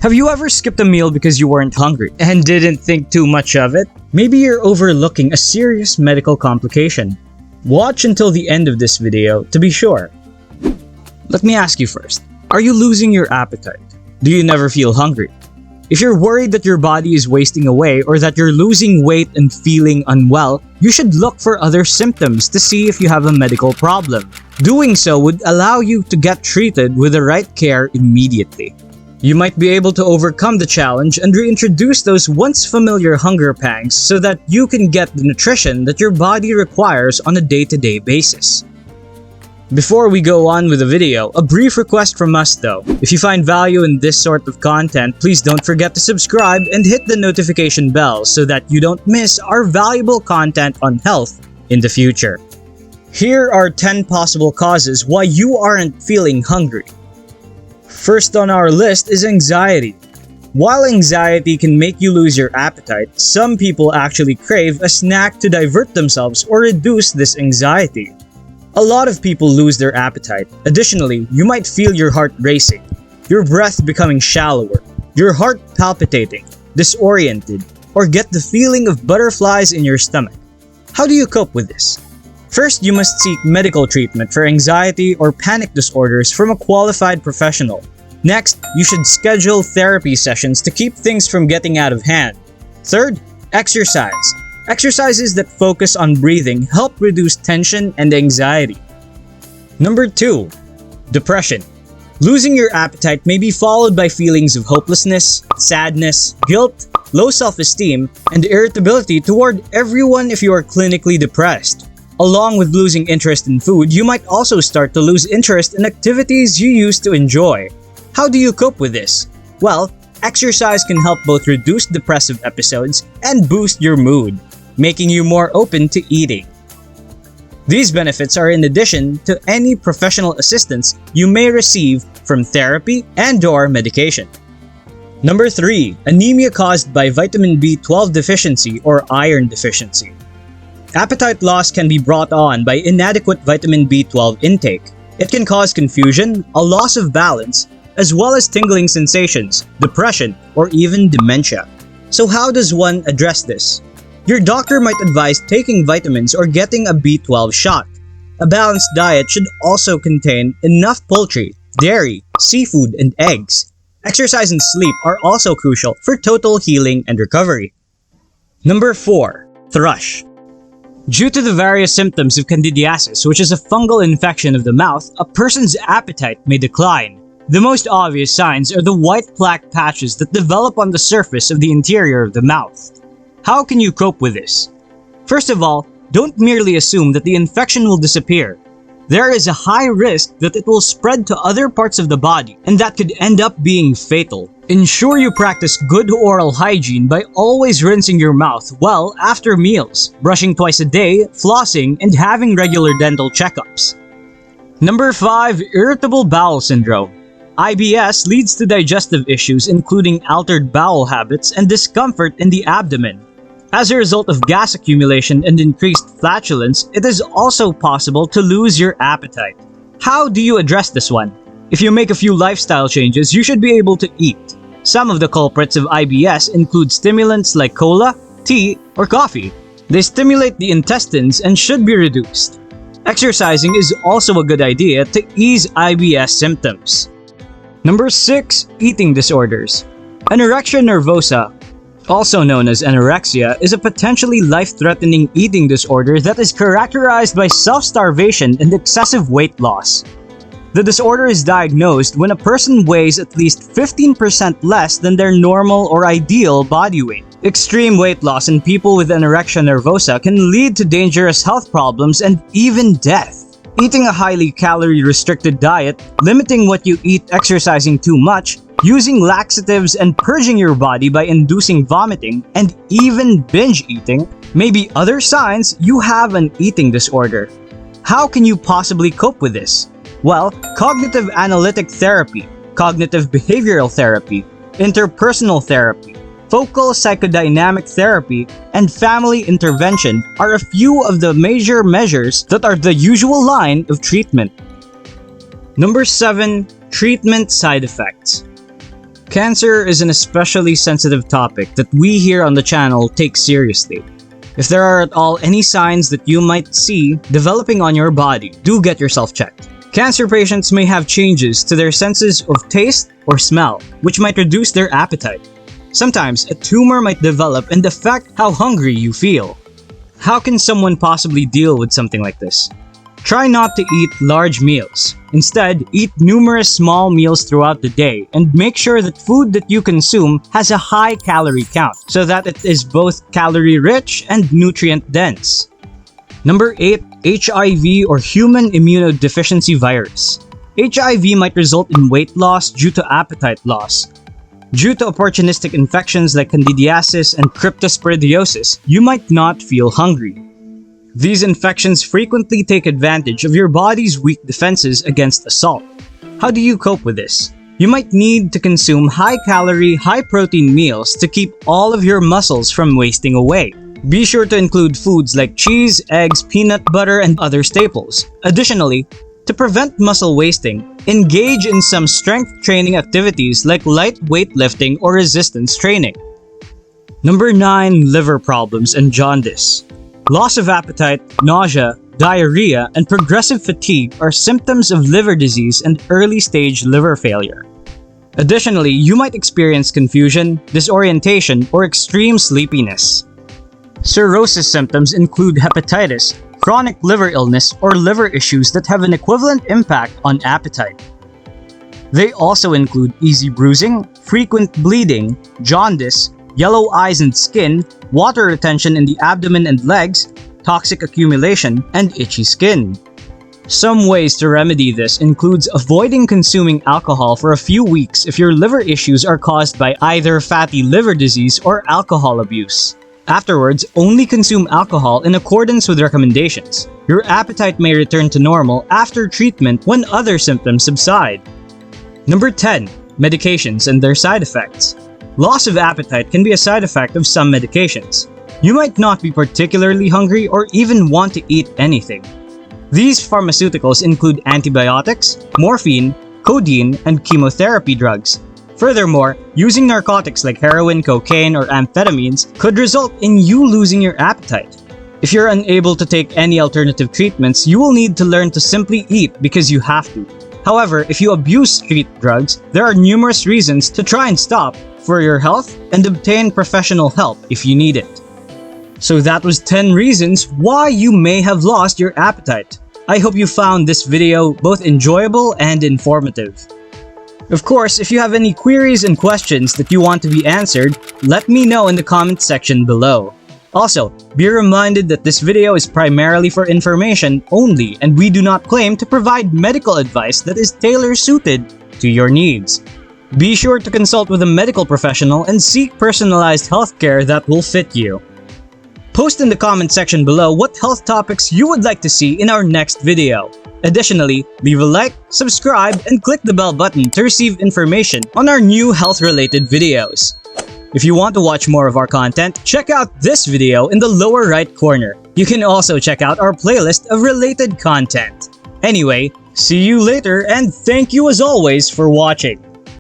Have you ever skipped a meal because you weren't hungry and didn't think too much of it? Maybe you're overlooking a serious medical complication. Watch until the end of this video to be sure. Let me ask you first, are you losing your appetite? Do you never feel hungry? If you're worried that your body is wasting away or that you're losing weight and feeling unwell, you should look for other symptoms to see if you have a medical problem. Doing so would allow you to get treated with the right care immediately. You might be able to overcome the challenge and reintroduce those once familiar hunger pangs so that you can get the nutrition that your body requires on a day-to-day basis. Before we go on with the video, a brief request from us though. If you find value in this sort of content, please don't forget to subscribe and hit the notification bell so that you don't miss our valuable content on health in the future. Here are 10 possible causes why you aren't feeling hungry. First on our list is anxiety. While anxiety can make you lose your appetite, some people actually crave a snack to divert themselves or reduce this anxiety. A lot of people lose their appetite. Additionally, you might feel your heart racing, your breath becoming shallower, your heart palpitating, disoriented, or get the feeling of butterflies in your stomach. How do you cope with this? First, you must seek medical treatment for anxiety or panic disorders from a qualified professional. Next, you should schedule therapy sessions to keep things from getting out of hand. Third, exercise. Exercises that focus on breathing help reduce tension and anxiety. Number 2. Depression. Losing your appetite may be followed by feelings of hopelessness, sadness, guilt, low self-esteem, and irritability toward everyone if you are clinically depressed. Along with losing interest in food, you might also start to lose interest in activities you used to enjoy. How do you cope with this? Well, exercise can help both reduce depressive episodes and boost your mood, making you more open to eating. These benefits are in addition to any professional assistance you may receive from therapy and/or medication. Number 3. Anemia caused by vitamin B12 deficiency or iron deficiency. Appetite loss can be brought on by inadequate vitamin B12 intake. It can cause confusion, a loss of balance, as well as tingling sensations, depression, or even dementia. So how does one address this? Your doctor might advise taking vitamins or getting a B12 shot. A balanced diet should also contain enough poultry, dairy, seafood, and eggs. Exercise and sleep are also crucial for total healing and recovery. Number 4. Thrush. Due to the various symptoms of candidiasis, which is a fungal infection of the mouth, a person's appetite may decline. The most obvious signs are the white plaque patches that develop on the surface of the interior of the mouth. How can you cope with this? First of all, don't merely assume that the infection will disappear. There is a high risk that it will spread to other parts of the body, and that could end up being fatal. Ensure you practice good oral hygiene by always rinsing your mouth well after meals, brushing twice a day, flossing, and having regular dental checkups. Number 5. Irritable bowel syndrome. IBS leads to digestive issues including altered bowel habits and discomfort in the abdomen. As a result of gas accumulation and increased flatulence, it is also possible to lose your appetite. How do you address this one? If you make a few lifestyle changes, you should be able to eat. Some of the culprits of IBS include stimulants like cola, tea, or coffee. They stimulate the intestines and should be reduced. Exercising is also a good idea to ease IBS symptoms. Number 6. Eating disorders. Anorexia nervosa, also known as anorexia, is a potentially life-threatening eating disorder that is characterized by self-starvation and excessive weight loss. The disorder is diagnosed when a person weighs at least 15% less than their normal or ideal body weight. Extreme weight loss in people with anorexia nervosa can lead to dangerous health problems and even death. Eating a highly calorie-restricted diet, limiting what you eat, exercising too much, using laxatives and purging your body by inducing vomiting, and even binge eating may be other signs you have an eating disorder. How can you possibly cope with this? Well, cognitive analytic therapy, cognitive behavioral therapy, interpersonal therapy, focal psychodynamic therapy, and family intervention are a few of the major measures that are the usual line of treatment. Number 7. Treatment side effects. Cancer is an especially sensitive topic that we here on the channel take seriously. If there are at all any signs that you might see developing on your body, do get yourself checked. Cancer patients may have changes to their senses of taste or smell, which might reduce their appetite. Sometimes, a tumor might develop and affect how hungry you feel. How can someone possibly deal with something like this? Try not to eat large meals. Instead, eat numerous small meals throughout the day and make sure that food that you consume has a high calorie count so that it is both calorie rich and nutrient dense. Number 8. HIV or human immunodeficiency virus. HIV might result in weight loss due to appetite loss. Due to opportunistic infections like candidiasis and cryptosporidiosis, you might not feel hungry. These infections frequently take advantage of your body's weak defenses against assault. How do you cope with this? You might need to consume high-calorie, high-protein meals to keep all of your muscles from wasting away. Be sure to include foods like cheese, eggs, peanut butter, and other staples. Additionally, to prevent muscle wasting, engage in some strength training activities like light weightlifting or resistance training. Number 9. Liver problems and jaundice. Loss of appetite, nausea, diarrhea, and progressive fatigue are symptoms of liver disease and early-stage liver failure. Additionally, you might experience confusion, disorientation, or extreme sleepiness. Cirrhosis symptoms include hepatitis, chronic liver illness, or liver issues that have an equivalent impact on appetite. They also include easy bruising, frequent bleeding, jaundice, yellow eyes and skin, water retention in the abdomen and legs, toxic accumulation, and itchy skin. Some ways to remedy this includes avoiding consuming alcohol for a few weeks if your liver issues are caused by either fatty liver disease or alcohol abuse. Afterwards, only consume alcohol in accordance with recommendations. Your appetite may return to normal after treatment when other symptoms subside. Number 10. Medications and their side effects. Loss of appetite can be a side effect of some medications. You might not be particularly hungry or even want to eat anything. These pharmaceuticals include antibiotics, morphine, codeine, and chemotherapy drugs. Furthermore, using narcotics like heroin, cocaine, or amphetamines could result in you losing your appetite. If you're unable to take any alternative treatments, you will need to learn to simply eat because you have to. However, if you abuse street drugs, there are numerous reasons to try and stop for your health and obtain professional help if you need it. So that was 10 reasons why you may have lost your appetite. I hope you found this video both enjoyable and informative. Of course, if you have any queries and questions that you want to be answered, let me know in the comment section below. Also, be reminded that this video is primarily for information only and we do not claim to provide medical advice that is tailor-suited to your needs. Be sure to consult with a medical professional and seek personalized healthcare that will fit you. Post in the comment section below what health topics you would like to see in our next video. Additionally, leave a like, subscribe, and click the bell button to receive information on our new health-related videos. If you want to watch more of our content, check out this video in the lower right corner. You can also check out our playlist of related content. Anyway, see you later and thank you as always for watching.